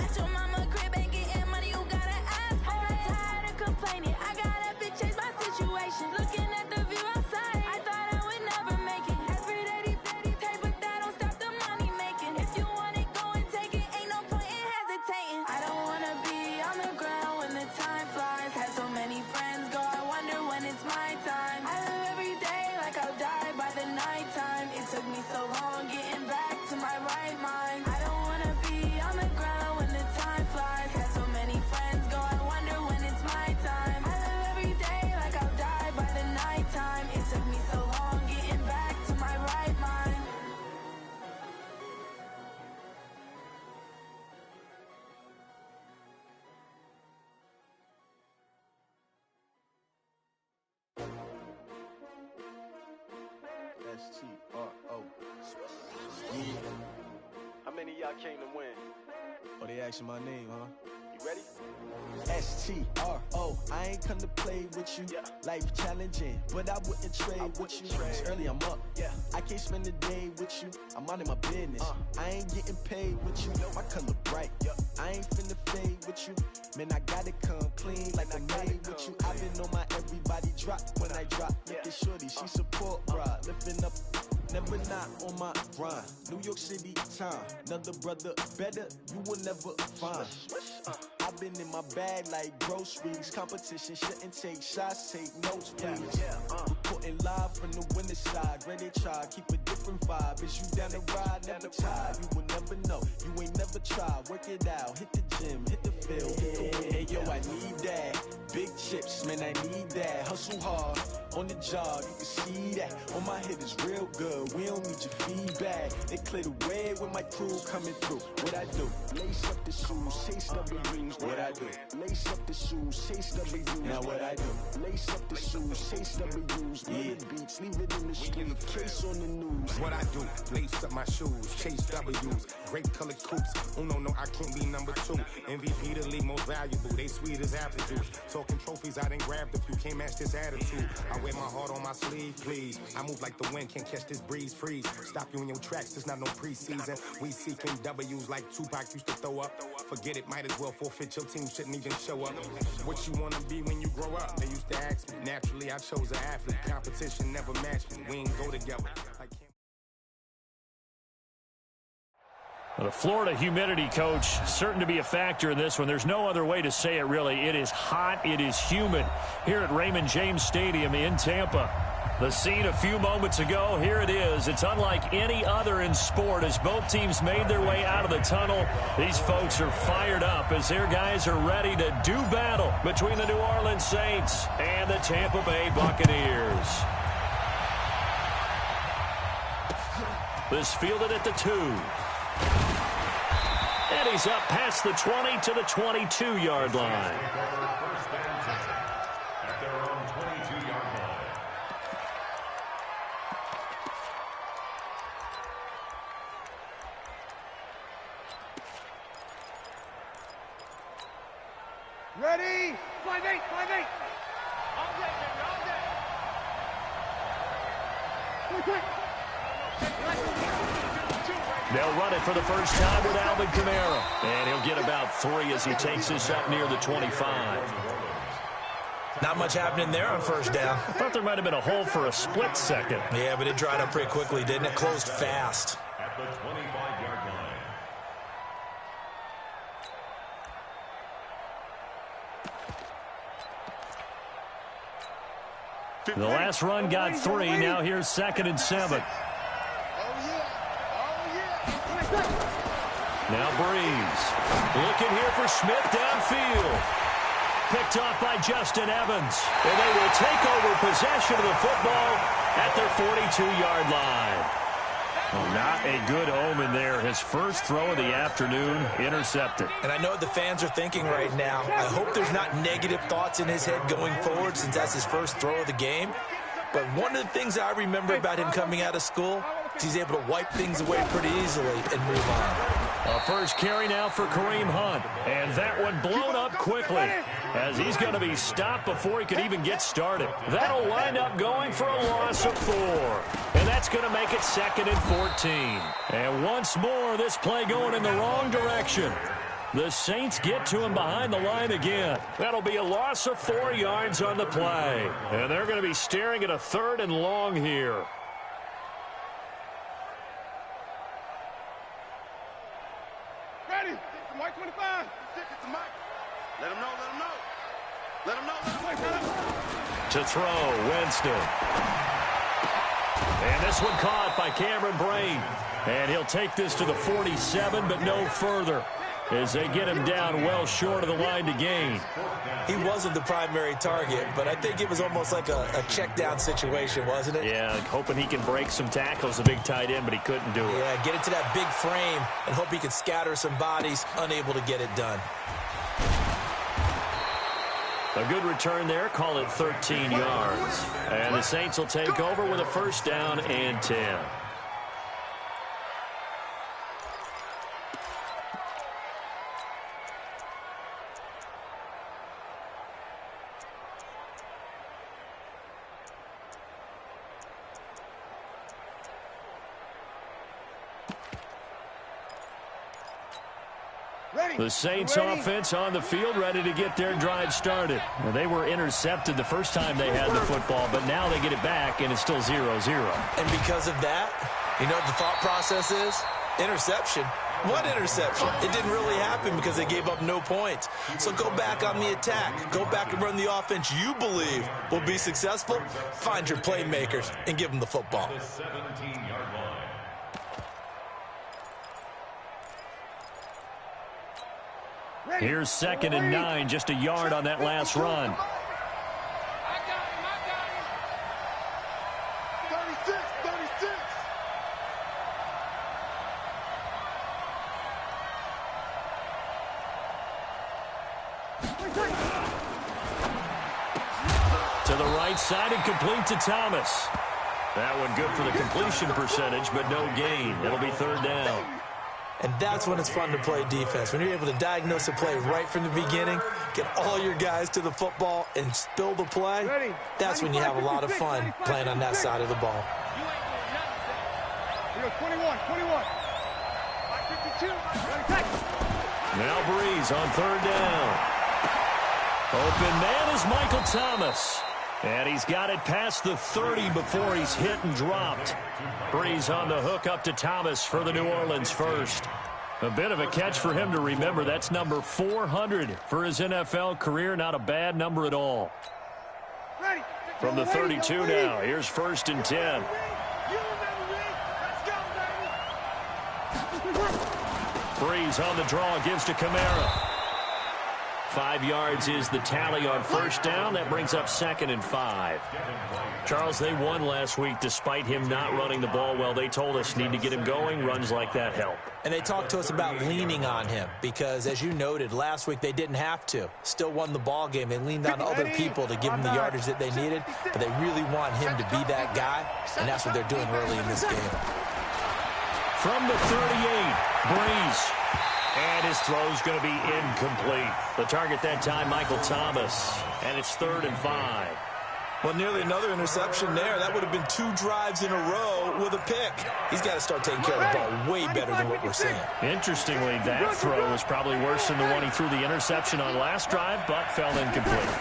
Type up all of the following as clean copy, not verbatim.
at your mama crib, ain't getting money, you gotta ask for it. I got tired of complaining, I gotta change my situation. Looking at the view outside, I thought I would never make it. Every day, take, but that don't stop the money making. If you want it, go and take it, ain't no point in hesitating. I don't wanna be on the ground when the time flies. Had so many friends go, I wonder when it's my time. I live every day like I'll die by the nighttime. It took me so long getting back to my right mind. I don't wanna be on the ground when the time flies. Had so many friends go, I wonder when it's my time. I live every day like I'll die by the nighttime. It took me so long getting back to my right mind. S-T-R-O. Yeah. How many of y'all came to win? Oh, they asking my name, huh? You ready? S-T-R-O. I ain't come to play with you. Yeah. Life challenging, but I wouldn't trade with you. It's early, I'm up. Yeah. I can't spend the day with you. I'm minding my business. I ain't getting paid with you. My color bright. I ain't finna fade with you. Man, I gotta come clean like I made with you. I've been on my everybody drop when I drop. Look at shorty, she support, bruh. Lifting up, never not on my grind. New York City time. Another brother better, you will never find. I've been in my bag like groceries. Competition shouldn't take shots, take notes, please. Reporting live from the winter side. Ready to try, keep a different vibe. Is you down the ride, never tired. You will never know, you ain't never tried. Work it out, hit the gym, hit the field, hit the wheel. Hey yo, I need that. Big chips, man, I need that. Hustle hard, on the job, you can see that. On my hit is real good, we don't need your feedback. They clear the way when my crew coming through. What I do? Lace up the shoes, chase W's. What I do? Lace up the shoes, chase W's. Now what I do? Lace up the shoes, chase W's. Yeah. Beats, leave it in the street, case on the news. What I do? Lace up my shoes, chase W's. Great colored coops. Oh no, I can't be number 2. MVP the league most valuable. They sweet as apple juice. Talking trophies, I done grabbed a few. Can't match this attitude. I wear my heart on my sleeve, please. I move like the wind, can't catch this breeze. Freeze. Stop you in your tracks. There's not no preseason. We seeking W's like Tupac used to throw up. Forget it, might as well forfeit. Your team shouldn't even show up. What you wanna be when you grow up? They used to ask me. Naturally, I chose an athlete. Competition never matched me. We ain't go together. The Florida humidity, coach, certain to be a factor in this one. There's no other way to say it, really. It is hot. It is humid here at Raymond James Stadium in Tampa. The scene a few moments ago, here it is. It's unlike any other in sport as both teams made their way out of the tunnel. These folks are fired up as their guys are ready to do battle between the New Orleans Saints and the Tampa Bay Buccaneers. This fielded at the 2. And he's up past the 20 to the 22-yard line. At their own 22-yard line. Ready? 5-8, 5-8. All day, baby, all day. They'll run it for the first time with Alvin Kamara. And he'll get about 3 as he takes this up near the 25. Not much happening there on first down. I thought there might have been a hole for a split second. Yeah, but it dried up pretty quickly, didn't it? Closed fast. At the 25-yard line. The last run got 3. Now here's 2nd and 7. Now Breeze. Looking here for Smith downfield. Picked off by Justin Evans. And they will take over possession of the football at their 42-yard line. Oh, not a good omen there. His first throw of the afternoon intercepted. And I know what the fans are thinking right now. I hope there's not negative thoughts in his head going forward since that's his first throw of the game. But one of the things I remember about him coming out of school is he's able to wipe things away pretty easily and move on. A first carry now for Kareem Hunt. And that one blown up quickly as he's going to be stopped before he could even get started. That'll wind up going for a loss of 4. And that's going to make it 2nd and 14. And once more, this play going in the wrong direction. The Saints get to him behind the line again. That'll be a loss of 4 yards on the play. And they're going to be staring at a 3rd and long here. Ready? Mike 25. Let him know, let him know. Let him know, let him know. To throw, Winston. And this one caught by Cameron Brain. And he'll take this to the 47, but no further, as they get him down well short of the line to gain. He wasn't the primary target, but I think it was almost like a check down situation, wasn't it? Yeah, hoping he can break some tackles, a big tight end, but he couldn't do it. Yeah, get into that big frame and hope he can scatter some bodies, unable to get it done. A good return there, call it 13 yards. And the Saints will take over with a 1st down and 10. The Saints offense on the field, ready to get their drive started. Well, they were intercepted the first time they had the football, but now they get it back, and it's still 0-0. And because of that, you know what the thought process is? Interception. What interception? It didn't really happen because they gave up no points. So go back on the attack. Go back and run the offense you believe will be successful. Find your playmakers and give them the football. The 17-yard line. Here's 2nd and 9, just a yard on that last run. I got him. 36, 36. To the right side and complete to Thomas. That one good for the completion percentage, but no gain. It'll be 3rd down. And that's when it's fun to play defense. When you're able to diagnose a play right from the beginning, get all your guys to the football, and spill the play, that's when you have a lot of fun playing on that side of the ball. You go 21, 21. 52. Now Breeze on 3rd down. Open man is Michael Thomas. And he's got it past the 30 before he's hit and dropped. Breeze on the hook up to Thomas for the New Orleans 1st. A bit of a catch for him to remember. That's number 400 for his NFL career. Not a bad number at all. From the 32 now, here's 1st and 10. Breeze on the draw, gives to Kamara. 5 yards is the tally on 1st down. That brings up 2nd and 5. Charles, they won last week despite him not running the ball well. They told us need to get him going. Runs like that help. And they talked to us about leaning on him because, as you noted, last week they didn't have to. Still won the ball game. They leaned on other people to give them the yardage that they needed, but they really want him to be that guy, and that's what they're doing early in this game. From the 38, Breeze. And his throw's going to be incomplete. The target that time, Michael Thomas. And it's 3rd and 5. Well, nearly another interception there. That would have been 2 drives in a row with a pick. He's got to start taking care of the ball way better than what we're seeing. Interestingly, that throw was probably worse than the one he threw the interception on last drive, but fell incomplete.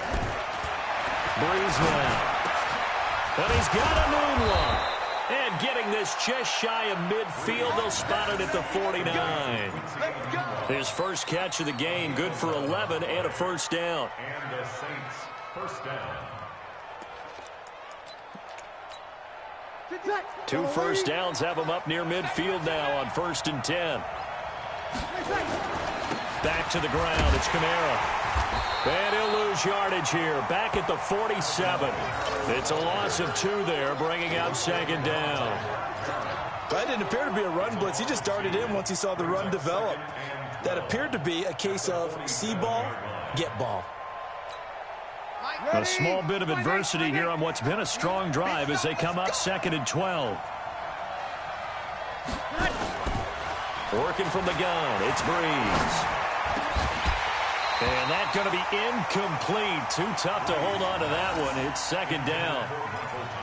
Breeze now. And he's got a moonwalk. And getting this just shy of midfield, they'll spot it at the 49. His first catch of the game, good for 11 and a 1st down. And the Saints 1st down. 2 1st downs have him up near midfield now on 1st and 10. Back to the ground, it's Kamara. And he'll lose yardage here, back at the 47. It's a loss of 2 there, bringing up 2nd down. That didn't appear to be a run blitz. He just darted in once he saw the run develop. That appeared to be a case of see ball, get ball. A small bit of adversity here on what's been a strong drive as they come up 2nd and 12. Working from the gun, it's Breeze. And that's going to be incomplete. Too tough to hold on to that one. It's 2nd down.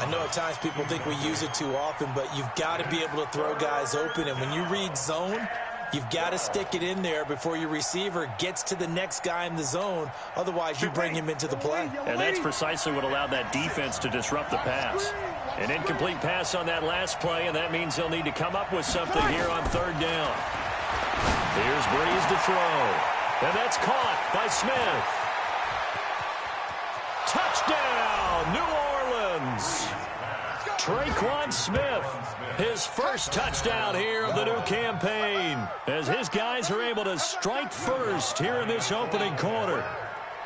I know at times people think we use it too often, but you've got to be able to throw guys open. And when you read zone, You've got to stick it in there before your receiver gets to the next guy in the zone. Otherwise, you bring him into the play. And that's precisely what allowed that defense to disrupt the pass. An incomplete pass on that last play, and that means they'll need to come up with something here on third down. Here's Breeze to throw. And that's caught by Smith. Touchdown, New Orleans. Traquan Smith, his first touchdown here of the new campaign, as his guys are able to strike first here in this opening quarter.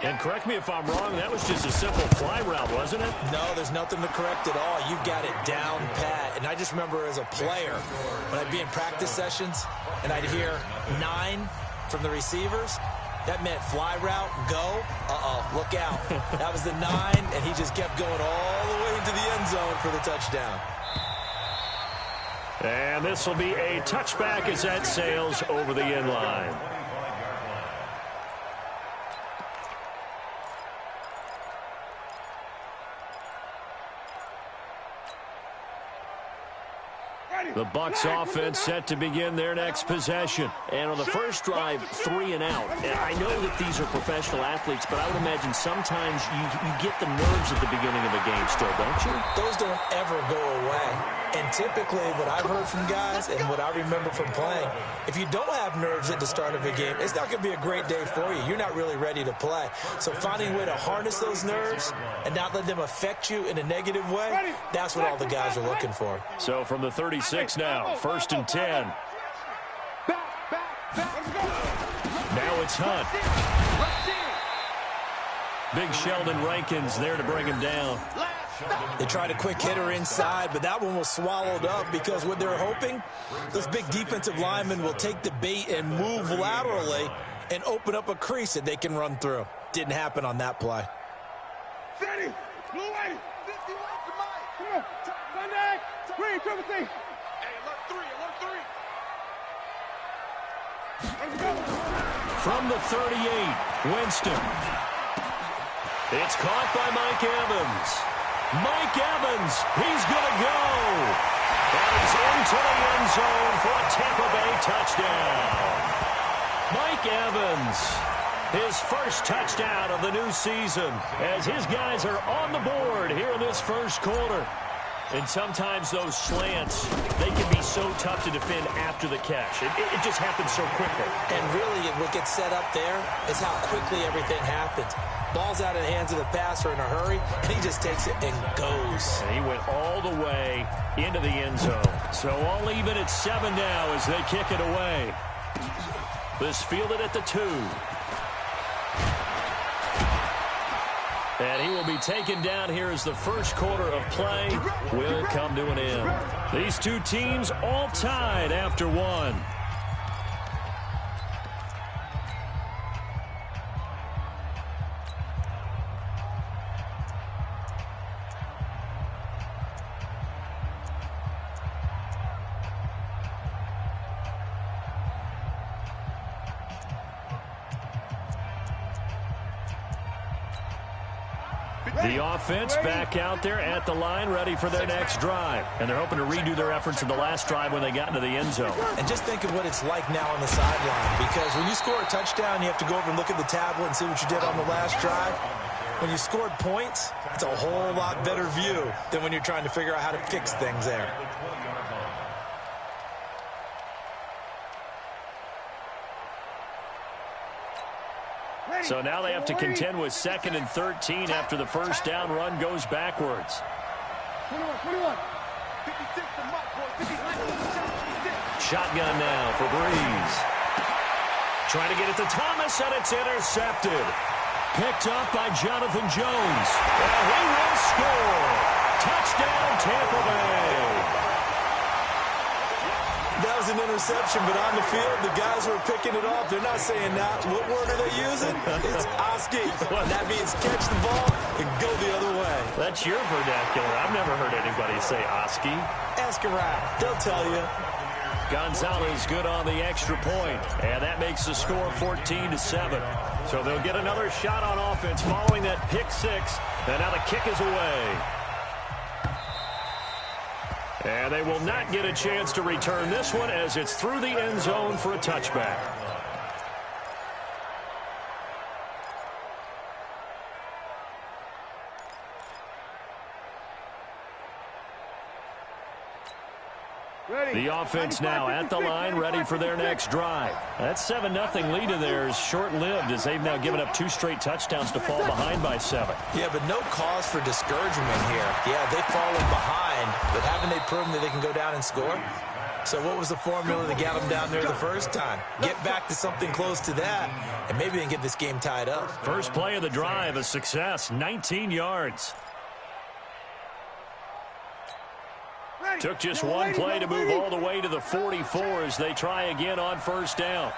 And correct me if I'm wrong, that was just a simple fly route, wasn't it? No, there's nothing to correct at all. You've got it down pat. And I just remember as a player, when I'd be in practice sessions and I'd hear 9 from the receivers, that meant fly route, go, look out. That was the 9, and he just kept going all the way into the end zone for the touchdown. And this will be a touchback as that sails over the end line. The Bucs offense set to begin their next possession. And on the first drive, 3 and out. And I know that these are professional athletes, but I would imagine sometimes you get the nerves at the beginning of a game still, don't you? Those don't ever go away. And typically what I've heard from guys and what I remember from playing, if you don't have nerves at the start of a game, it's not going to be a great day for you. You're not really ready to play. So finding a way to harness those nerves and not let them affect you in a negative way, that's what all the guys are looking for. So from the 36 now, 1st and 10. Now it's Hunt. Big Sheldon Rankins there to bring him down. They tried a quick hitter inside, but that one was swallowed up because what they're hoping, those big defensive linemen will take the bait and move laterally and open up a crease that they can run through. Didn't happen on that play. Steady. Blue lady. 51 to Mike. Come on. Sunday. Green, triple C. Hey, alert 3. Let's go. From the 38, Winston. It's caught by Mike Evans. Mike Evans, he's going to go. And he's into the end zone for a Tampa Bay touchdown. Mike Evans, his first touchdown of the new season, as his guys are on the board here in this first quarter. And sometimes those slants, they can be so tough to defend after the catch. It just happens so quickly. And really, what gets set up there is how quickly everything happens. Ball's out of the hands of the passer in a hurry, and he just takes it and goes. And he went all the way into the end zone. So all even at 7 now as they kick it away. This fielded at the 2. And he will be taken down here as the first quarter of play will come to an end. These two teams all tied after 1. The offense back out there at the line, ready for their next drive. And they're hoping to redo their efforts in the last drive when they got into the end zone. And just think of what it's like now on the sideline. Because when you score a touchdown, you have to go over and look at the tablet and see what you did on the last drive. When you scored points, it's a whole lot better view than when you're trying to figure out how to fix things there. So now they have to contend with 2nd and 13 after the first down run goes backwards. 21. Shotgun now for Breeze. Trying to get it to Thomas, and it's intercepted. Picked up by Jonathan Jones. And he will score. Touchdown, Tampa Bay. That was an interception, but on the field, the guys who are picking it off, they're not saying that. What word are they using? It's Oski. That means catch the ball and go the other way. That's your vernacular. I've never heard anybody say Oski. Ask around. They'll tell you. Gonzalez good on the extra point, and that makes the score 14-7. So they'll get another shot on offense following that pick 6, and now the kick is away. And they will not get a chance to return this one as it's through the end zone for a touchback. The offense now at the line, ready for their next drive. That 7-0 lead of theirs short-lived as they've now given up 2 straight touchdowns to fall behind by 7. Yeah, but no cause for discouragement here. Yeah, they've fallen behind, but haven't they proven that they can go down and score? So what was the formula that got them down there the first time? Get back to something close to that, and maybe they can get this game tied up. First play of the drive, a success, 19 yards. Took just one play to move all the way to the 44 as they try again on first down.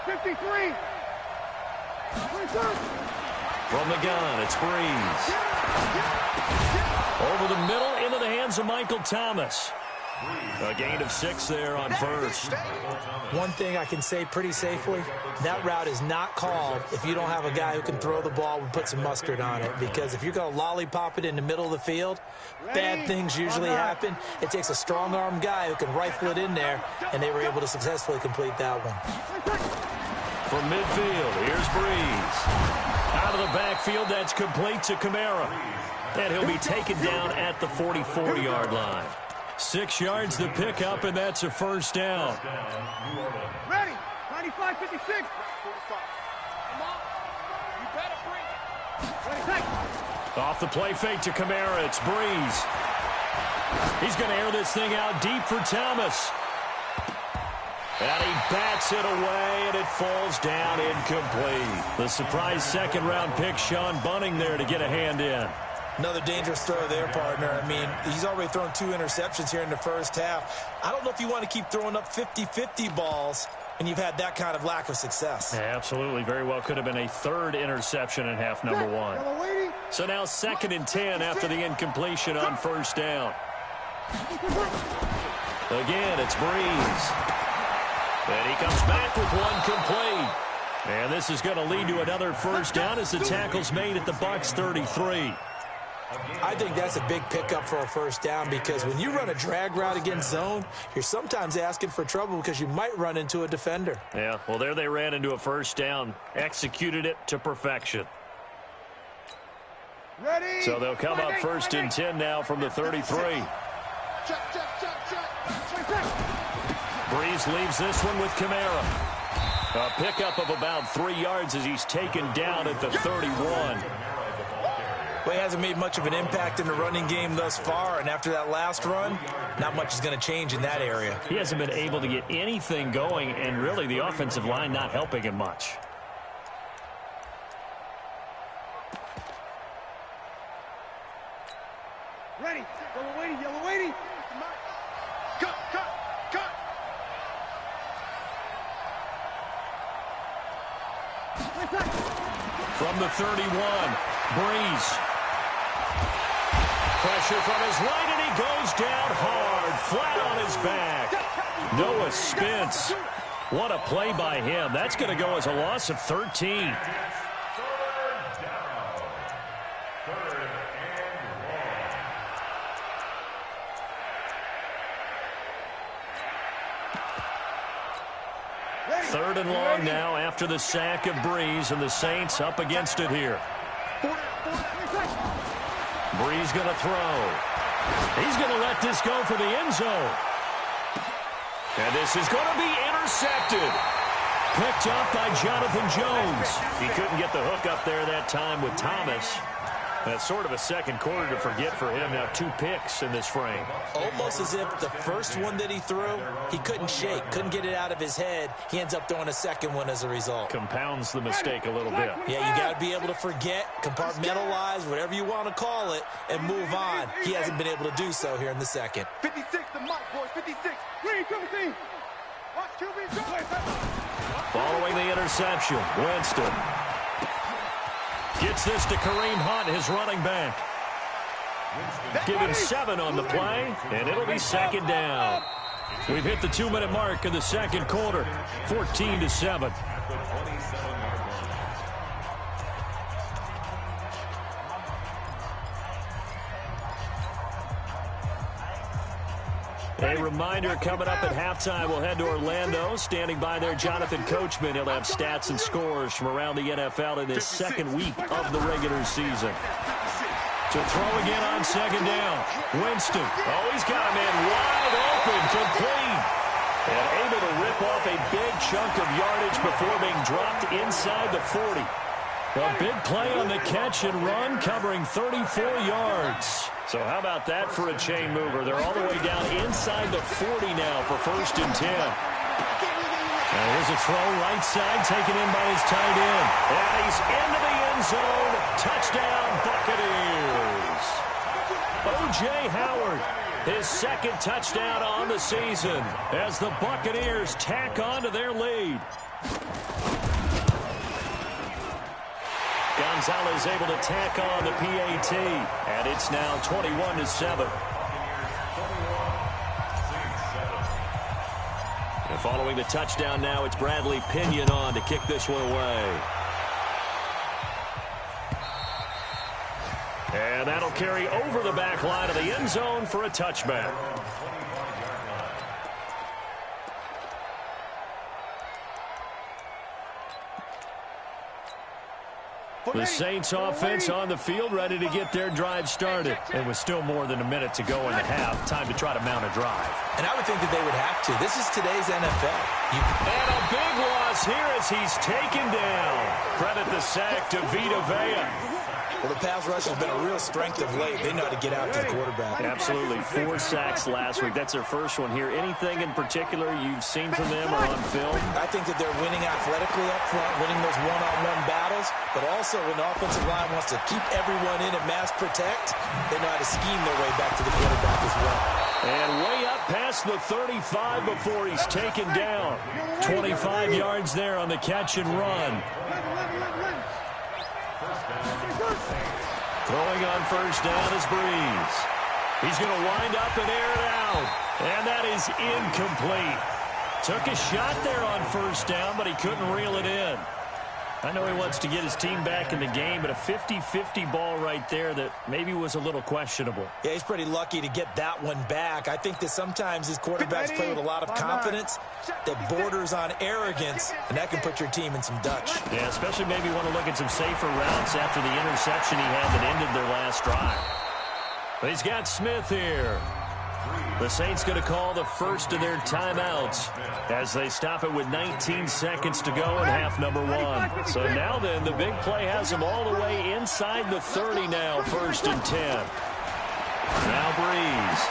53. From the gun, it's Breeze. Over the middle, into the hands of Michael Thomas. A gain of 6 there on first. One thing I can say pretty safely, that route is not called if you don't have a guy who can throw the ball and put some mustard on it. Because if you're going to lollipop it in the middle of the field, bad things usually happen. It takes a strong-arm guy who can rifle it in there, and they were able to successfully complete that one. From midfield, here's Breeze. Out of the backfield, that's complete to Kamara. And he'll be taken down at the 44-yard line. 6 yards to pick up, and that's a first down. Ready. 95, 56. Come on. You better bring it. Off the play fake to Kamara, it's Breeze. He's going to air this thing out deep for Thomas. And he bats it away, and it falls down incomplete. The surprise second-round pick, Sean Bunting, there to get a hand in. Another dangerous throw there, partner. I mean, he's already thrown 2 interceptions here in the first half. I don't know if you want to keep throwing up 50-50 balls and you've had that kind of lack of success. Yeah, absolutely. Very well could have been a 3rd interception in half number 1. So now 2nd and 10 after the incompletion on first down. Again, it's Breeze. And he comes back with one complete. And this is going to lead to another first down as the tackle's made at the Bucs 33. I think that's a big pickup for a first down because when you run a drag route against zone, you're sometimes asking for trouble because you might run into a defender. Yeah, well, there they ran into a first down, executed it to perfection. Ready. So they'll come up 1st and 10 now from the 33. Check. Breeze leaves this one with Kamara. A pickup of about 3 yards as he's taken down at the 31. Well, he hasn't made much of an impact in the running game thus far, and after that last run, not much is going to change in that area. He hasn't been able to get anything going, and really the offensive line not helping him much. Ready. Yellow waiting. Cut. From the 31, Breeze. Pressure from his right, and he goes down hard, flat on his back. Noah Spence. What a play by him. That's going to go as a loss of 13. Third and long now after the sack of Breeze, and the Saints up against it here. Breeze going to throw. He's going to let this go for the end zone. And this is going to be intercepted. Picked up by Jonathan Jones. He couldn't get the hook up there that time with Thomas. That's sort of a second quarter to forget for him. Now 2 picks in this frame. Almost as if the first one that he threw, he couldn't shake, couldn't get it out of his head. He ends up throwing a second one as a result. Compounds the mistake a little bit. Yeah, you got to be able to forget, compartmentalize, whatever you want to call it, and move on. He hasn't been able to do so here in the second. 56, the mic, boys. 56. Green, come see. Watch QB. Following the interception, Winston gets this to Kareem Hunt, his running back. Give him 7 on the play, and it'll be second down. We've hit the 2-minute mark of the second quarter, 14-7. A reminder coming up at halftime, we'll head to Orlando. Standing by there, Jonathan Coachman. He'll have stats and scores from around the NFL in this second week of the regular season. To throw again on second down. Winston. Oh, he's got a man wide open, complete. And able to rip off a big chunk of yardage before being dropped inside the 40. A big play on the catch and run, covering 34 yards. So how about that for a chain mover? They're all the way down inside the 40 now for 1st and 10. Now here's a throw right side, taken in by his tight end. And he's into the end zone. Touchdown, Buccaneers. O.J. Howard, his second touchdown on the season as the Buccaneers tack on to their lead. Gonzalez able to tack on the PAT, and it's now 21-7. And following the touchdown now, it's Bradley Pinion on to kick this one away. And that'll carry over the back line of the end zone for a touchback. The Saints offense on the field, ready to get their drive started. And with still more than a minute to go in the half, time to try to mount a drive. And I would think that they would have to. This is today's NFL. And a big loss here as he's taken down. Credit the sack to Vita Vea. Well, the pass rush has been a real strength of late. They know how to get after the quarterback. Absolutely. 4 sacks last week. That's their first one here. Anything in particular you've seen from them or on film? I think that they're winning athletically up front, winning those one-on-one battles, but also when the offensive line wants to keep everyone in and mass protect, they know how to scheme their way back to the quarterback as well. And way up past the 35 before he's taken down. 25 yards there on the catch and run. Throwing on first down is Breeze. He's going to wind up and air it out. And that is incomplete. Took a shot there on first down, but he couldn't reel it in. I know he wants to get his team back in the game, but a 50-50 ball right there that maybe was a little questionable. Yeah, he's pretty lucky to get that one back. I think that sometimes these quarterbacks play with a lot of confidence that borders on arrogance, and that can put your team in some Dutch. Yeah, especially maybe want to look at some safer routes after the interception he had that ended their last drive. But he's got Smith here. The Saints going to call the first of their timeouts as they stop it with 19 seconds to go in half number 1. So now then, the big play has them all the way inside the 30 now, 1st and 10. Now Breeze.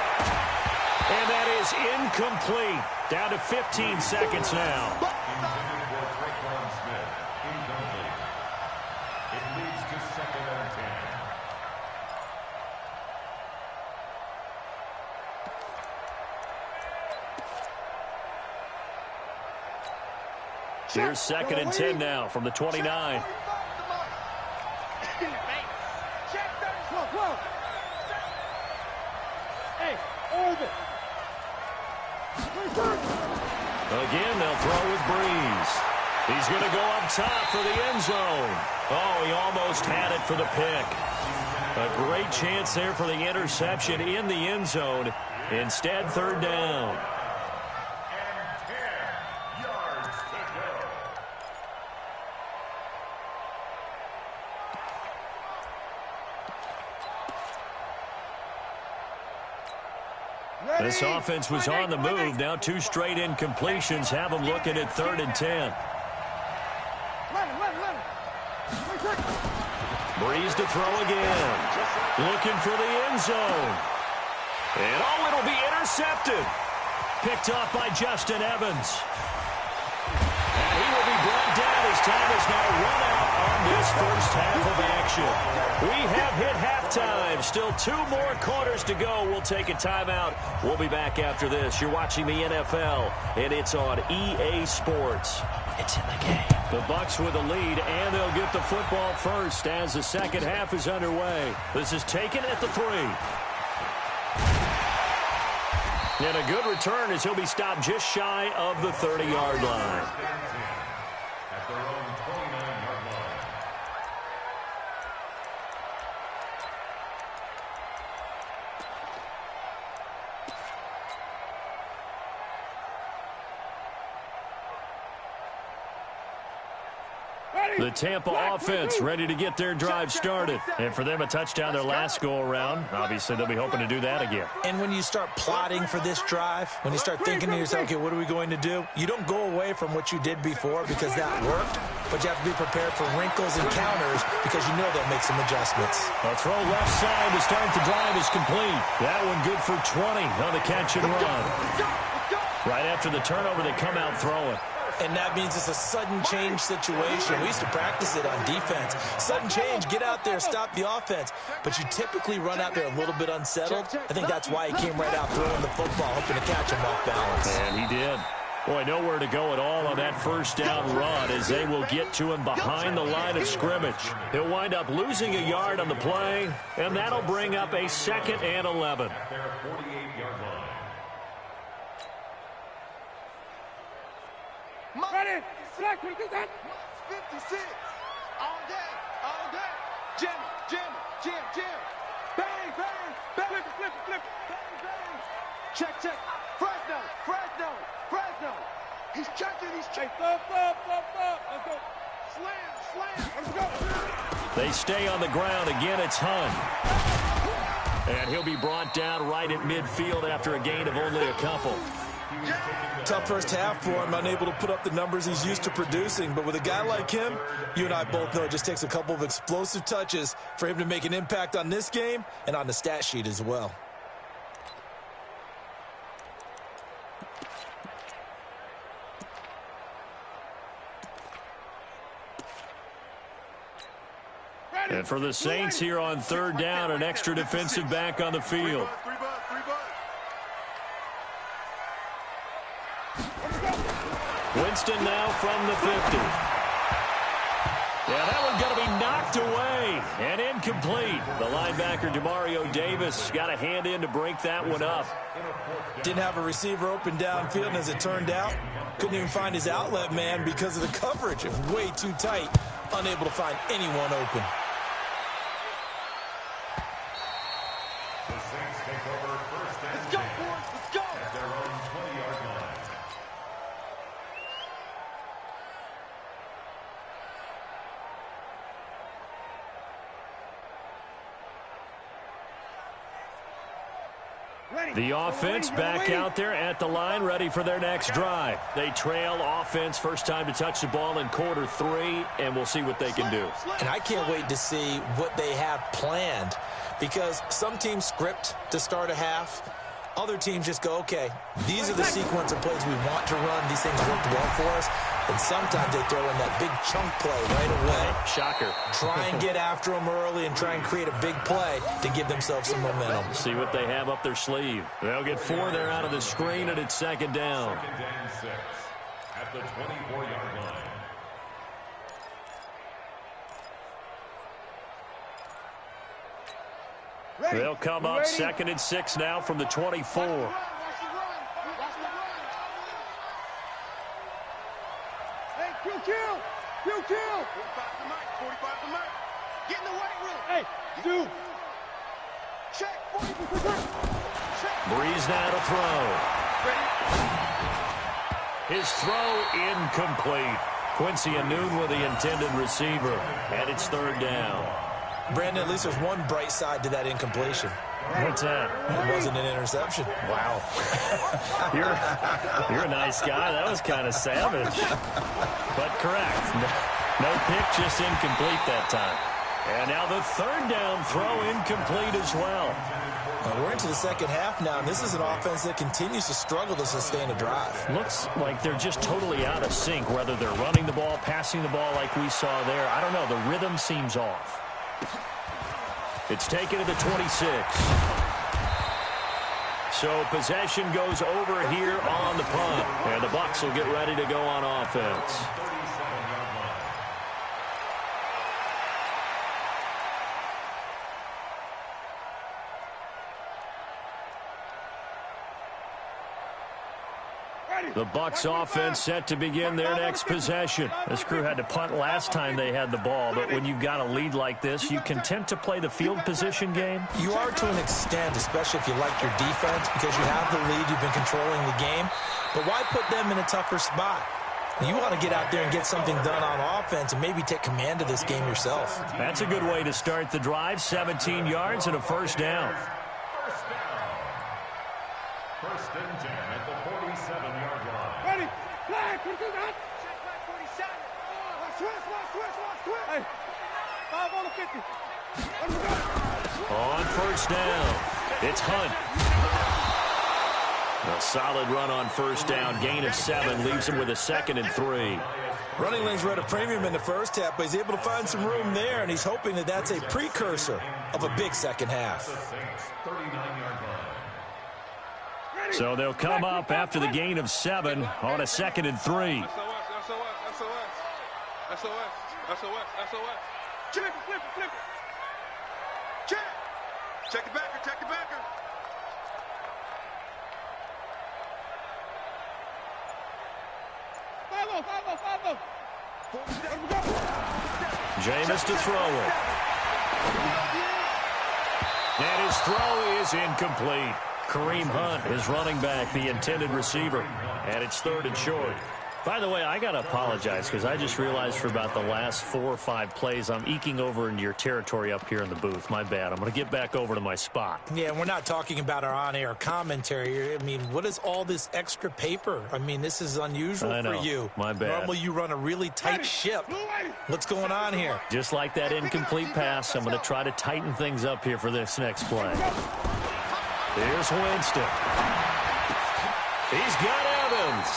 And that is incomplete. Down to 15 seconds now. Here's 2nd and 10 now from the 29. Again, they'll throw with Breeze. He's going to go up top for the end zone. Oh, he almost had it for the pick. A great chance there for the interception in the end zone. Instead, 3rd down. This offense was on the move. Now 2 straight incompletions have them looking at 3rd and 10. Breeze to throw again. Looking for the end zone. And oh, it'll be intercepted. Picked off by Justin Evans. And he will be brought down as time is now run out on this first half of action. We have hit halftime. Still 2 more quarters to go. We'll take a timeout. We'll be back after this. You're watching the NFL, and it's on EA Sports. It's in the game. The Bucs with a lead, and they'll get the football first as the second half is underway. This is taken at the 3. And a good return as he'll be stopped just shy of the 30-yard line. At their own 29-yard line. The Tampa offense ready to get their drive started. And for them, a touchdown their last go-around. Obviously, they'll be hoping to do that again. And when you start plotting for this drive, when you start thinking to yourself, okay, what are we going to do? You don't go away from what you did before because that worked, but you have to be prepared for wrinkles and counters because you know they'll make some adjustments. A throw left side to start the drive is complete. That one good for 20 on the catch and run. Right after the turnover, they come out throwing. And that means it's a sudden change situation. We used to practice it on defense. Sudden change, get out there, stop the offense. But you typically run out there a little bit unsettled. I think that's why he came right out throwing the football, hoping to catch him off balance. And he did. Boy, nowhere to go at all on that first down run as they will get to him behind the line of scrimmage. He'll wind up losing a yard on the play, and that'll bring up a 2nd and 11. Ready? Black, what is that? 56. All day. Jim. Bang. Flip. Bang. Check. Fresno. He's checking. Stop. Let's go. Slam. Let's go. They stay on the ground. Again, it's Hunt. And he'll be brought down right at midfield after a gain of only a couple. Tough first half for him, unable to put up the numbers he's used to producing. But with a guy like him, you and I both know it just takes a couple of explosive touches for him to make an impact on this game and on the stat sheet as well. And for the Saints here on 3rd down, an extra defensive back on the field. Winston now from the 50. Yeah, that one's going to be knocked away and incomplete. The linebacker, Demario Davis, got a hand in to break that one up. Didn't have a receiver open downfield, and as it turned out, couldn't even find his outlet man because of the coverage. It was way too tight, unable to find anyone open. Let's go, boys. Let's go. At their own 20-yard line. The offense back out there at the line, ready for their next drive. They trail offense, first time to touch the ball in quarter 3, and we'll see what they can do. And I can't wait to see what they have planned, because some teams script to start a half. Other teams just go, okay, these are the sequence of plays we want to run. These things worked well for us. And sometimes they throw in that big chunk play right away. Shocker. Try and get after them early and try and create a big play to give themselves some momentum. See what they have up their sleeve. They'll get 4 there out of the screen, and it's 2nd down. 2nd and 6 at the 24-yard line. They'll come up 2nd and 6 now from the 24. Kill. 45 to Mike. Get in the weight room. Hey, dude. Check. 40%. Check. Breeze now to throw. His throw incomplete. Quincy Anoon with the intended receiver. And it's 3rd down. Brandon, at least there's one bright side to that incompletion. What's that? It wasn't an interception. Wow. You're a nice guy. That was kind of savage. But correct. No pick, just incomplete that time. And now the 3rd down throw incomplete as well. We're into the 2nd half now, and this is an offense that continues to struggle to sustain a drive. Looks like they're just totally out of sync, whether they're running the ball, passing the ball like we saw there. I don't know. The rhythm seems off. It's taken to the 26. So possession goes over here on the punt. And the Bucs will get ready to go on offense. The Bucs offense set to begin their next possession. This crew had to punt last time they had the ball, but when you've got a lead like this, you content to play the field position game? You are to an extent, especially if you like your defense, because you have the lead, you've been controlling the game. But why put them in a tougher spot? You want to get out there and get something done on offense and maybe take command of this game yourself. That's a good way to start the drive. 17 yards and a first down. First and 10 at the 47-yard line. Ready? Flag. What is that? Check flag 47. Switch. Hey. 5 on the 50. On first down, it's Hunt. A solid run on first down. Gain of 7 leaves him with a 2nd and 3. Running lanes were at a premium in the first half, but he's able to find some room there, and he's hoping that that's a precursor of a big second half. 39-yard line. So they'll come up after the gain of 7 on a 2nd and 3. SOS. Flip it. Check it backer. 5-0. Jameis to throw it. And his throw is incomplete. Kareem Hunt, his running back, the intended receiver. And it's 3rd and short. By the way, I got to apologize because I just realized for about the last 4 or 5 plays, I'm eking over into your territory up here in the booth. My bad. I'm going to get back over to my spot. Yeah, we're not talking about our on-air commentary. I mean, what is all this extra paper? I mean, this is unusual for you. My bad. Normally you run a really tight ship. What's going on here? Just like that incomplete pass, I'm going to try to tighten things up here for this next play. Here's Winston. He's got Evans.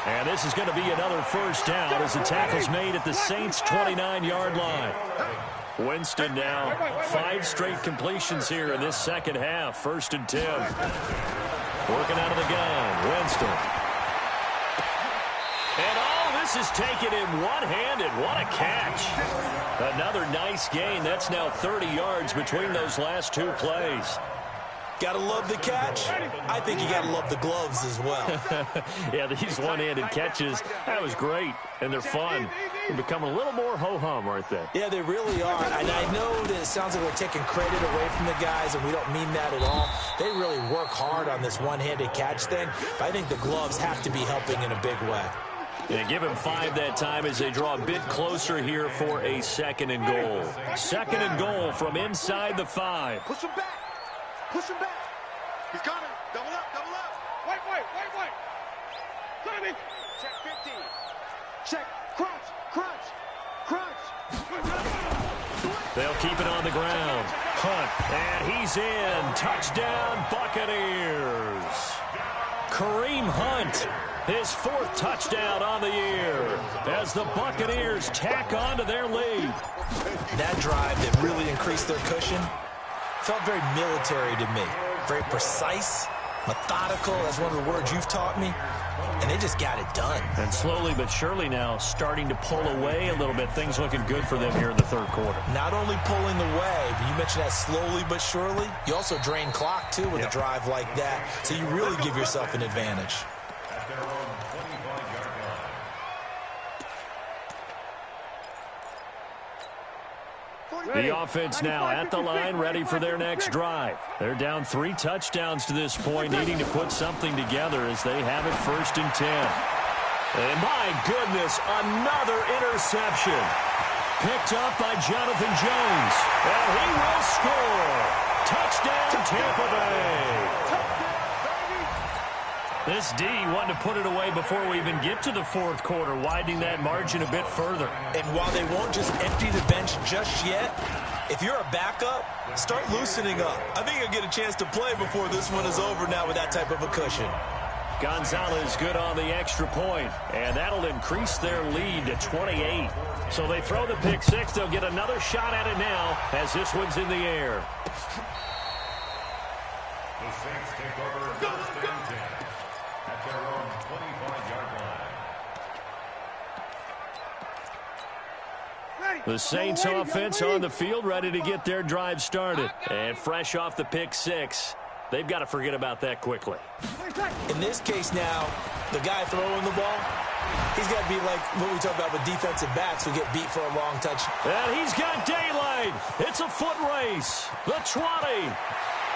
And this is going to be another first down as the tackle's made at the Saints' 29-yard line. Winston now 5 straight completions here in this second half. 1st and 10. Working out of the gun. Winston. And all this is taken in one-handed. What a catch. Another nice gain. That's now 30 yards between those last 2 plays. Gotta love the catch. I think you gotta love the gloves as well. Yeah, these one-handed catches, that was great, and they're fun. They're becoming a little more ho-hum, aren't they? Yeah, they really are. And I know that it sounds like we're taking credit away from the guys, and we don't mean that at all. They really work hard on this one-handed catch thing, but I think the gloves have to be helping in a big way. And give him 5 that time as they draw a bit closer here for a 2nd and goal. 2nd and goal from inside the 5. Push him back. He's coming. Double up. Wait. Tommy. Check 15. Check. Crunch. They'll keep it on the ground. Hunt. And he's in. Touchdown, Buccaneers. Kareem Hunt. His 4th touchdown on the year as the Buccaneers tack on to their lead. That drive that really increased their cushion felt very military to me. Very precise, methodical. That's one of the words you've taught me. And they just got it done. And slowly but surely now starting to pull away a little bit. Things looking good for them here in the 3rd quarter. Not only pulling away, but you mentioned that slowly but surely. You also drain clock, too, with a drive like that. So you really give yourself an advantage. At their own 25-yard line. The offense now at the line, ready for their next drive. They're down 3 touchdowns to this point, needing to put something together as they have it 1st and 10. And my goodness, another interception. Picked up by Jonathan Jones. And he will score. Touchdown, Tampa Bay. This D wanted to put it away before we even get to the 4th quarter, widening that margin a bit further. And while they won't just empty the bench just yet, if you're a backup, start loosening up. I think you'll get a chance to play before this one is over now with that type of a cushion. Gonzalez good on the extra point, and that'll increase their lead to 28. So they throw the pick 6. They'll get another shot at it now as this one's in the air. The Saints take over 1st and 10 at their own 25-yard line. The Saints offense on the field, ready to get their drive started. And fresh off the pick 6, they've got to forget about that quickly. In this case now, the guy throwing the ball, he's got to be like what we talk about with defensive backs who get beat for a long touch. And he's got daylight. It's a foot race. The 20.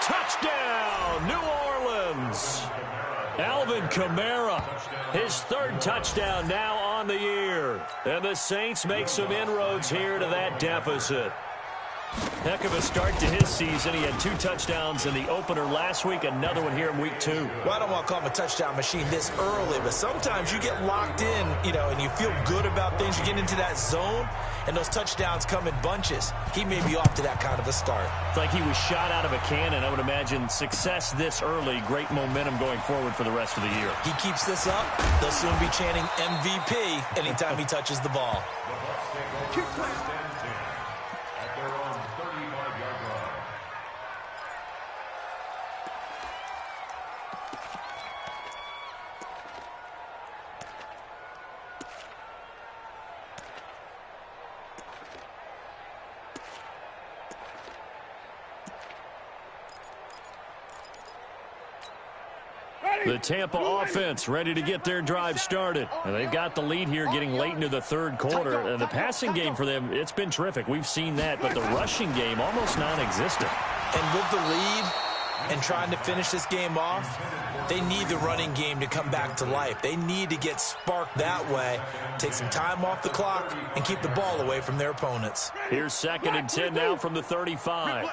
Touchdown, New Orleans. Alvin Kamara, his 3rd touchdown now on the year. And the Saints make some inroads here to that deficit. Heck of a start to his season. He had 2 touchdowns in the opener last week, another one here in week 2. Well, I don't want to call him a touchdown machine this early, but sometimes you get locked in, and you feel good about things. You get into that zone, and those touchdowns come in bunches. He may be off to that kind of a start. It's like he was shot out of a cannon. I would imagine success this early, great momentum going forward for the rest of the year. He keeps this up, they'll soon be chanting MVP anytime he touches the ball. The Tampa offense ready to get their drive started. And they've got the lead here getting late into the third quarter. And the passing game for them, it's been terrific. We've seen that. But the rushing game, almost non-existent. And with the lead and trying to finish this game off, they need the running game to come back to life. They need to get sparked that way, take some time off the clock, and keep the ball away from their opponents. Here's 2nd and 10 now from the 35.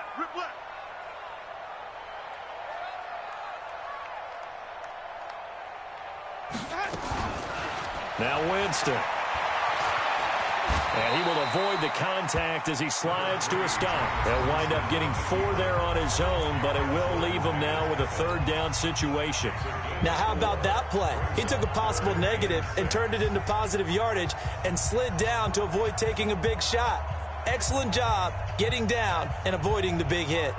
Now Winston. And he will avoid the contact as he slides to a stop. He'll wind up getting 4 there on his own, but it will leave him now with a 3rd down situation. Now, how about that play? He took a possible negative and turned it into positive yardage and slid down to avoid taking a big shot. Excellent job getting down and avoiding the big hit.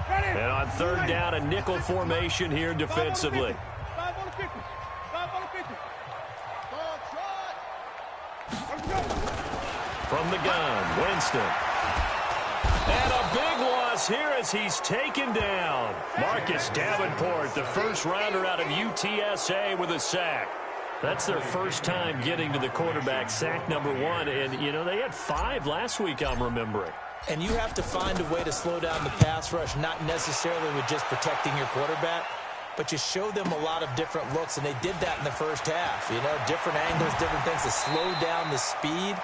And on 3rd down, a nickel formation here defensively. From the gun, Winston. And a big loss here as he's taken down. Marcus Davenport, the first rounder out of UTSA with a sack. That's their first time getting to the quarterback, sack number 1. And, they had 5 last week, I'm remembering. And you have to find a way to slow down the pass rush, not necessarily with just protecting your quarterback, but you show them a lot of different looks, and they did that in the first half. Different angles, different things to slow down the speed.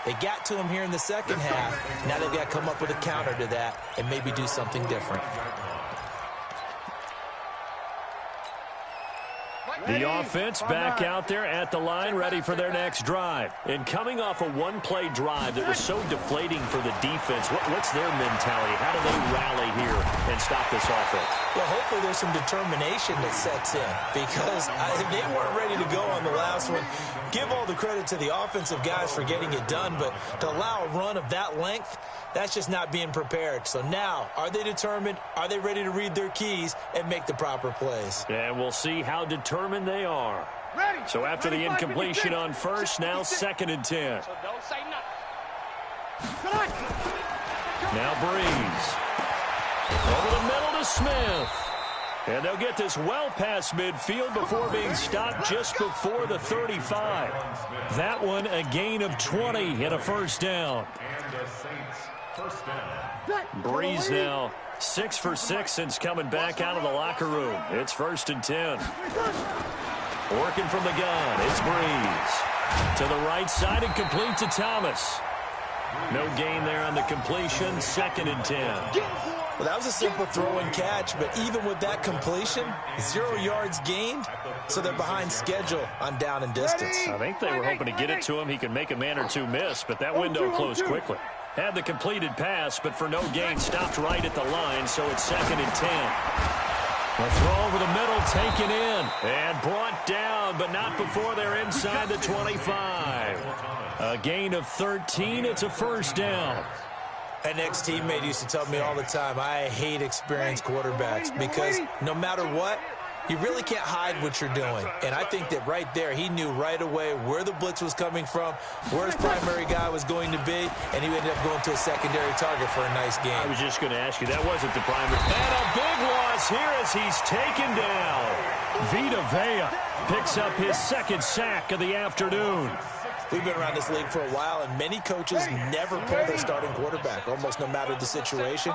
They got to him here in the second half. Now they've got to come up with a counter to that and maybe do something different. The offense back out there at the line, ready for their next drive. And coming off a one-play drive that was so deflating for the defense, what's their mentality? How do they rally here and stop this offense? Well, hopefully there's some determination that sets in because they weren't ready to go on the last one. Give all the credit to the offensive guys for getting it done, but to allow a run of that length, that's just not being prepared. So now, are they determined? Are they ready to read their keys and make the proper plays? And we'll see how determined they are. So after the incompletion on first, now 2nd and 10. So don't say nothing. Now Breeze. Over the middle to Smith. And they'll get this well past midfield before being stopped just before the 35. That one a gain of 20 and a first down. Breeze now 6 for 6 since coming back out of the locker room. It's 1st and 10. Working from the gun, it's Breeze. To the right side and complete to Thomas. No gain there on the completion, 2nd and 10. Well, that was a simple throw and catch, but even with that completion, 0 yards gained, so they're behind schedule on down and distance. I think they were hoping to get it to him. He could make a man or two miss, but that window closed quickly. Had the completed pass, but for no gain, stopped right at the line, so it's 2nd and 10. A throw over the middle, taken in, and brought down, but not before they're inside the 25. A gain of 13, it's a first down. An ex-teammate used to tell me all the time, I hate experienced quarterbacks because no matter what, you really can't hide what you're doing. And I think that right there, he knew right away where the blitz was coming from, where his primary guy was going to be, and he ended up going to a secondary target for a nice game. I was just going to ask you, that wasn't the primary. And a big loss here as he's taken down. Vita Vea picks up his 2nd sack of the afternoon. We've been around this league for a while, and many coaches never pull their starting quarterback, almost no matter the situation.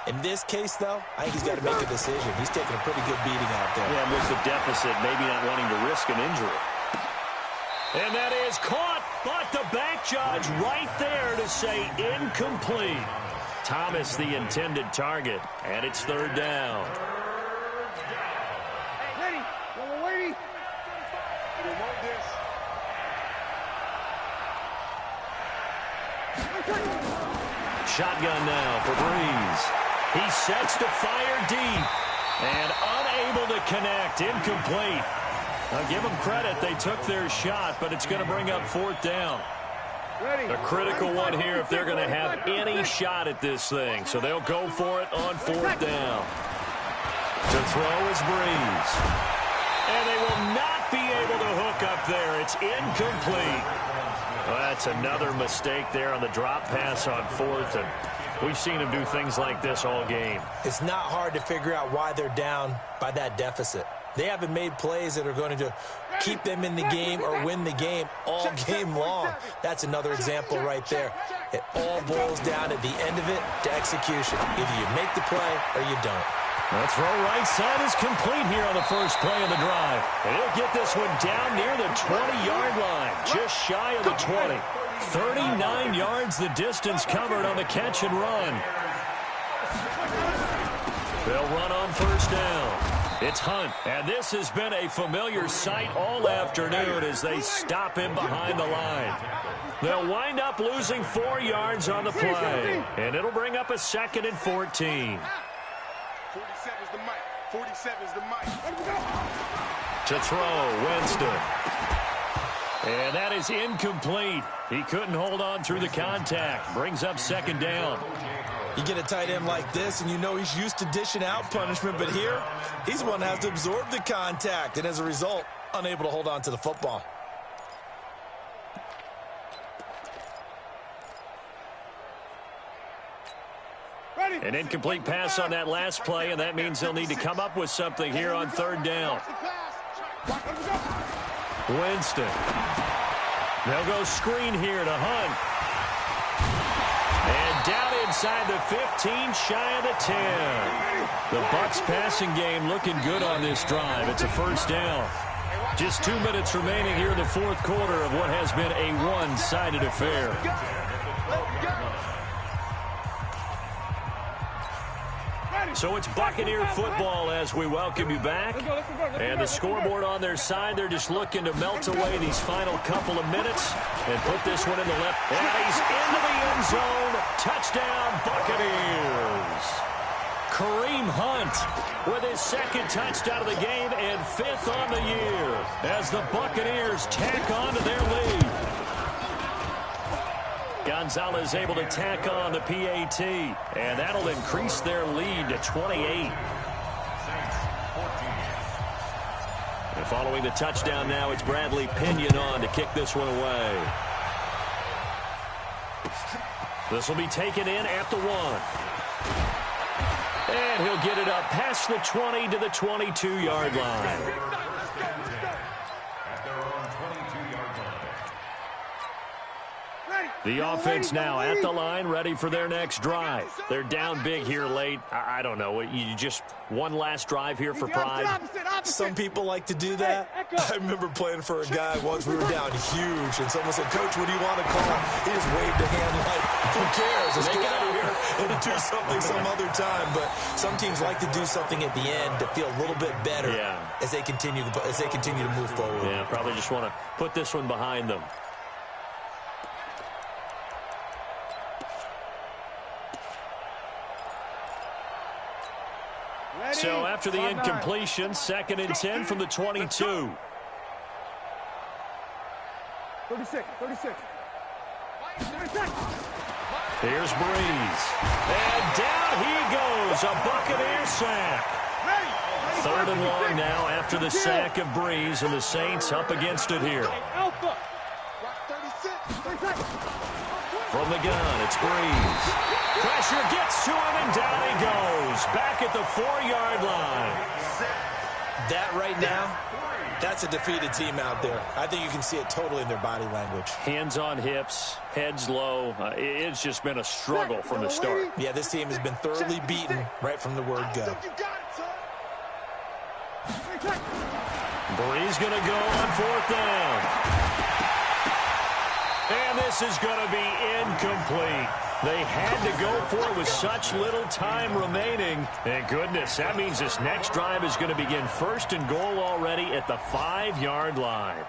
In this case, though, I think he's got to make a decision. He's taking a pretty good beating out there. Yeah, with the deficit, maybe not wanting to risk an injury. And that is caught, but the back judge right there to say incomplete. Thomas the intended target, and it's third down. Ready. We're waiting. We want this. Shotgun now for Breeze. He sets to fire deep and unable to connect. Incomplete. I'll give them credit. They took their shot, but it's going to bring up fourth down. A critical one here if they're going to have any shot at this thing. So they'll go for it on fourth down. To throw is Breeze. And they will not be able to hook up there. It's incomplete. Well, that's another mistake there on the drop pass on fourth. And we've seen him do things like this all game. It's not hard to figure out why they're down by that deficit. They haven't made plays that are going to keep them in the game or win the game all game long. That's another example right there. It all boils down at the end of it to execution. Either you make the play or you don't. The throw right side is complete here on the first play of the drive. And he'll get this one down near the 20-yard line, just shy of the 20. 39 yards the distance covered on the catch and run. They'll run on first down. It's Hunt, and this has been a familiar sight all afternoon as they stop him behind the line. They'll wind up losing 4 yards on the play, and it'll bring up a 2nd and 14. 47's the mic. 47's the mic. To throw, Winston. And that is incomplete. He couldn't hold on through the contact. Brings up 2nd down. You get a tight end like this, and you know he's used to dishing out punishment, but here, he's the one that has to absorb the contact, and as a result, unable to hold on to the football. An incomplete pass on that last play, and that means they'll need to come up with something here on 3rd down. Winston. They'll go screen here to Hunt. And down inside the 15, shy of the 10. The Bucs passing game looking good on this drive. It's a 1st down. Just 2 minutes remaining here in the 4th quarter of what has been a one-sided affair. So it's Buccaneer football as we welcome you back. And the scoreboard on their side, they're just looking to melt away these final couple of minutes and put this one in the left. And he's into the end zone. Touchdown, Buccaneers. Kareem Hunt with his 2nd touchdown of the game and 5th on the year as the Buccaneers tack on to their lead. Gonzalez able to tack on the PAT, and that'll increase their lead to 28. And following the touchdown now, it's Bradley Pinion on to kick this one away. This will be taken in at the 1. And he'll get it up past the 20 to the 22-yard line. The offense now at the line, ready for their next drive. They're down big here late. I don't know. You just one last drive here for pride. Some people like to do that. I remember playing for a guy once. We were down huge, and someone said, "Coach, what do you want to call?" He just waved a hand like, "Who cares? Let's get out of here and do something some other time." But some teams like to do something at the end to feel a little bit better as they continue to move forward. Yeah, probably just want to put this one behind them. So after the incompletion, 2nd and 10 from the 22. 36. Here's Breeze. And down he goes, a Buccaneer sack. 3rd and long now after the sack of Breeze, and the Saints up against it here. From the gun, it's Breeze. Pressure gets to him, and down he goes. Back at the 4-yard line. That right now That's a defeated team out there. I think you can see it totally in their body language. Hands on hips, heads low. It's just been a struggle from the start. Yeah, this team has been thoroughly beaten right from the word go. Bree's going to go on 4th down. And this is going to be incomplete. They had to go for it with such little time remaining. And goodness, that means this next drive is going to begin 1st and goal already at the 5-yard line.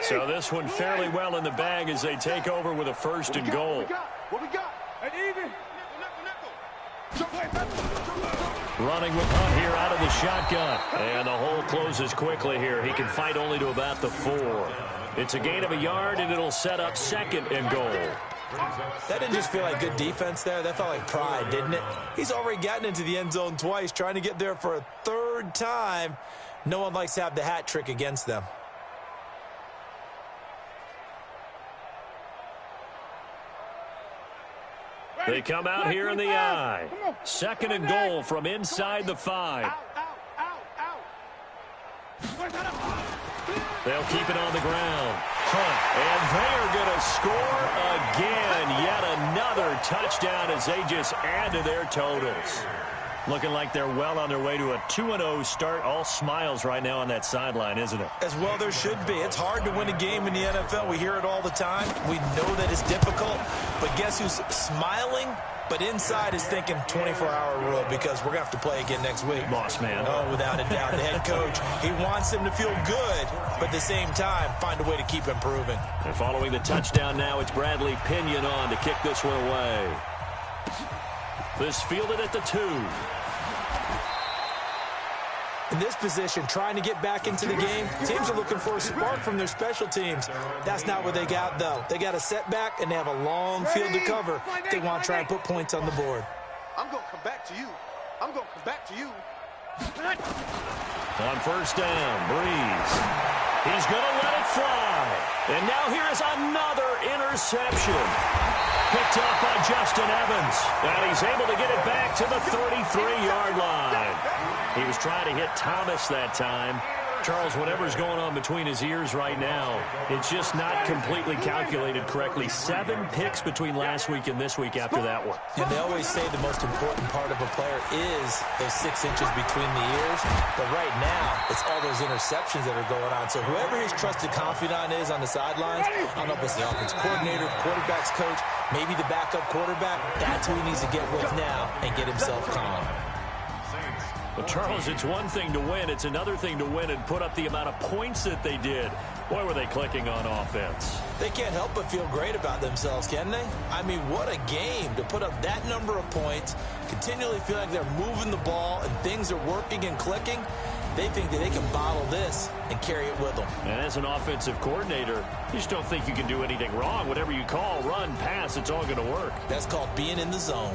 So this one fairly well in the bag as they take over with a 1st and goal. What we got? An even. Running with Hunt here out of the shotgun. And the hole closes quickly here. He can fight only to about the 4. It's a gain of a yard, and it'll set up 2nd and goal. That didn't just feel like good defense there. That felt like pride, didn't it? He's already gotten into the end zone twice, trying to get there for a 3rd time. No one likes to have the hat trick against them. They come out here in the I. 2nd and goal from inside the 5. They'll keep it on the ground. And they are going to score again. Yet another touchdown as they just add to their totals. Looking like they're well on their way to a 2-0 start. All smiles right now on that sideline, isn't it? As well there should be. It's hard to win a game in the NFL. We hear it all the time. We know that it's difficult. But guess who's smiling? But inside is thinking 24-hour rule because we're going to have to play again next week. Boss man. Oh, without a doubt. The head coach, he wants them to feel good, but at the same time, find a way to keep improving. And following the touchdown now, it's Bradley Pinion on to kick this one away. This fielded at the 2. In this position, trying to get back into the game, teams are looking for a spark from their special teams. That's not what they got, though. They got a setback, and they have a long field to cover. They want to try and put points on the board. I'm going to come back to you. I'm going to come back to you. On 1st down, Breeze. He's going to let it fly. And now here is another interception. Picked up by Justin Evans. And he's able to get it back to the 33-yard line. He was trying to hit Thomas that time. Charles, whatever's going on between his ears right now, it's just not completely calculated correctly. 7 picks between last week and this week after that one. And they always say the most important part of a player is those 6 inches between the ears. But right now, it's all those interceptions that are going on. So whoever his trusted confidant is on the sidelines, I don't know if it's the offensive coordinator, the quarterback's coach, maybe the backup quarterback, that's who he needs to get with now and get himself calm. Well, Charles, it's one thing to win. It's another thing to win and put up the amount of points that they did. Boy, were they clicking on offense. They can't help but feel great about themselves, can they? I mean, what a game to put up that number of points, continually feel like they're moving the ball and things are working and clicking. They think that they can bottle this and carry it with them. And as an offensive coordinator, you just don't think you can do anything wrong. Whatever you call, run, pass, it's all going to work. That's called being in the zone.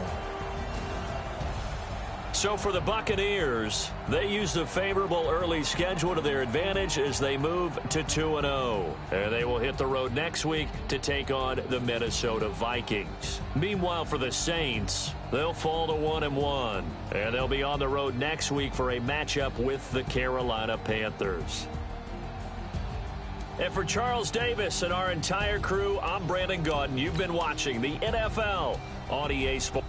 So for the Buccaneers, they use the favorable early schedule to their advantage as they move to 2-0. And they will hit the road next week to take on the Minnesota Vikings. Meanwhile, for the Saints, they'll fall to 1-1. And they'll be on the road next week for a matchup with the Carolina Panthers. And for Charles Davis and our entire crew, I'm Brandon Gaudin. You've been watching the NFL on EA Sports.